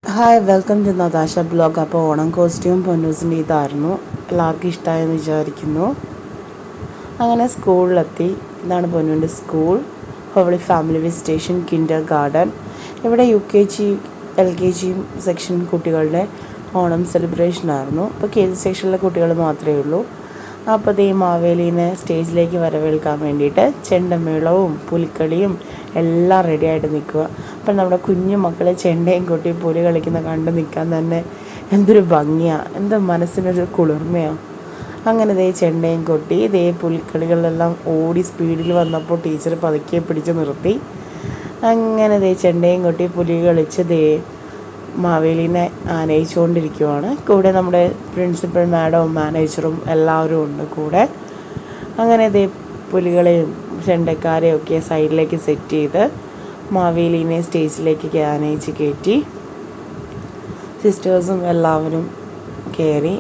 Hi welcome to Natasha blog. അപ്പോൾ Onam costume പൊന്നൂസിൻ്റെ ഇതായിരുന്നു. എല്ലാവർക്കും ഇഷ്ടമായെന്ന് വിചാരിക്കുന്നു. അങ്ങനെ സ്കൂളിലെത്തി. ഇതാണ് പൊന്നൂൻ്റെ school. Holy family visitation kindergarten. ഇവിടെ UKG LKG സെക്ഷൻ കുട്ടികളുടെ ഓണം സെലിബ്രേഷൻ ആയിരുന്നു. ഇപ്പോൾ KG സെക്ഷനിലെ കുട്ടികൾ മാത്രമേ ഉള്ളൂ. അപ്പോൾ ഈ മാവേലീനെ സ്റ്റേജിലേക്ക് വരവേൽക്കാൻ വേണ്ടിയിട്ട് ചെണ്ടമേളവും പുലിക്കളിയും എല്ലാം റെഡിയായിട്ട് നിൽക്കുക. അപ്പം നമ്മുടെ കുഞ്ഞു മക്കളെ ചെണ്ടയും കൊട്ടി പുലി കളിക്കുന്ന കണ്ട് നിൽക്കാൻ തന്നെ എന്തൊരു ഭംഗിയാണ്, എന്താ മനസ്സിനൊരു കുളിർമയാണ്. അങ്ങനെ ചെണ്ടയും കൊട്ടി പുലിക്കളികളെല്ലാം ഓടി സ്പീഡിൽ വന്നപ്പോൾ ടീച്ചർ പതുക്കെ പിടിച്ച് നിർത്തി. അങ്ങനെ ചെണ്ടയും കൊട്ടി പുലി കളിച്ച് മാവേലീനെ ആനയിച്ചുകൊണ്ടിരിക്കുവാണ്. കൂടെ നമ്മുടെ പ്രിൻസിപ്പൽ മാഡവും മാനേജറും എല്ലാവരും ഉണ്ട് കൂടെ. അങ്ങനെ പുലികളെയും ചെണ്ടക്കാരെയും ഒക്കെ സൈഡിലേക്ക് സെറ്റ് ചെയ്ത് മാവേലീനെ സ്റ്റേജിലേക്ക് ആനയിച്ച് കയറ്റി. സിസ്റ്റേഴ്സും എല്ലാവരും കയറി.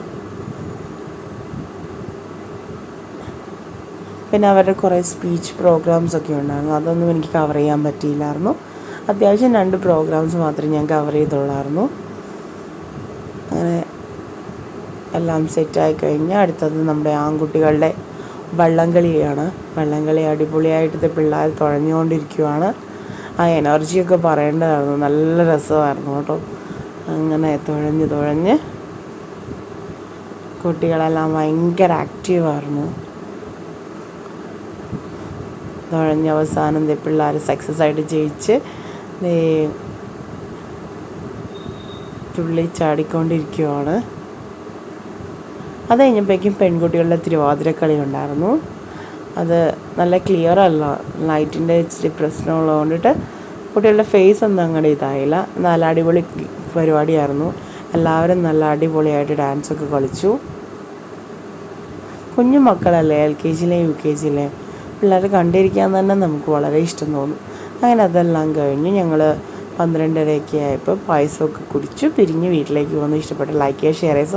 പിന്നെ അവരുടെ കുറേ സ്പീച്ച് പ്രോഗ്രാംസൊക്കെ ഉണ്ടായിരുന്നു. അതൊന്നും എനിക്ക് കവർ ചെയ്യാൻ പറ്റിയില്ലായിരുന്നു. അത്യാവശ്യം 2 പ്രോഗ്രാംസ് മാത്രമേ ഞാൻ കവർ ചെയ്തുള്ളായിരുന്നു. അങ്ങനെ എല്ലാം സെറ്റായി കഴിഞ്ഞ് അടുത്തത് നമ്മുടെ ആൺകുട്ടികളുടെ വള്ളംകളിയാണ്. വള്ളംകളി അടിപൊളിയായിട്ട് പിള്ളേർ തുഴഞ്ഞുകൊണ്ടിരിക്കുകയാണ്. ആ എനർജിയൊക്കെ പറയേണ്ടതായിരുന്നു. നല്ല രസമായിരുന്നു കേട്ടോ. അങ്ങനെ തുഴഞ്ഞ് കുട്ടികളെല്ലാം ഭയങ്കര ആക്റ്റീവായിരുന്നു. തുഴഞ്ഞ് അവസാനം പിള്ളേർ സക്സസ് ആയിട്ട് ജയിച്ച് തുള്ളി ചാടിക്കൊണ്ടിരിക്കുകയാണ്. അത് കഴിഞ്ഞപ്പോഴേക്കും പെൺകുട്ടികളുടെ തിരുവാതിരക്കളി ഉണ്ടായിരുന്നു. അത് നല്ല ക്ലിയർ അല്ല, ലൈറ്റിൻ്റെ ഇച്ചിരി പ്രശ്നമുള്ളത് കൊണ്ടിട്ട് കുട്ടികളുടെ ഫേസ് ഒന്നും അങ്ങോട്ട് ഇതായില്ല. നല്ല അടിപൊളി പരിപാടിയായിരുന്നു. എല്ലാവരും നല്ല അടിപൊളിയായിട്ട് ഡാൻസൊക്കെ കളിച്ചു. കുഞ്ഞു മക്കളല്ലേ, LKGയിലെയും UKGയിലെയും പിള്ളേർ കണ്ടിരിക്കാൻ തന്നെ നമുക്ക് വളരെ ഇഷ്ടം തോന്നും. അങ്ങനെ അതെല്ലാം കഴിഞ്ഞ് ഞങ്ങൾ 12:30 ആയപ്പോൾ പായസമൊക്കെ കുടിച്ചു പിരിഞ്ഞ് വീട്ടിലേക്ക് പോകുന്നു. ഇഷ്ടപ്പെട്ട ലൈക്ക് ചെയ്യുക, ഷെയർ ചെയ്യുക.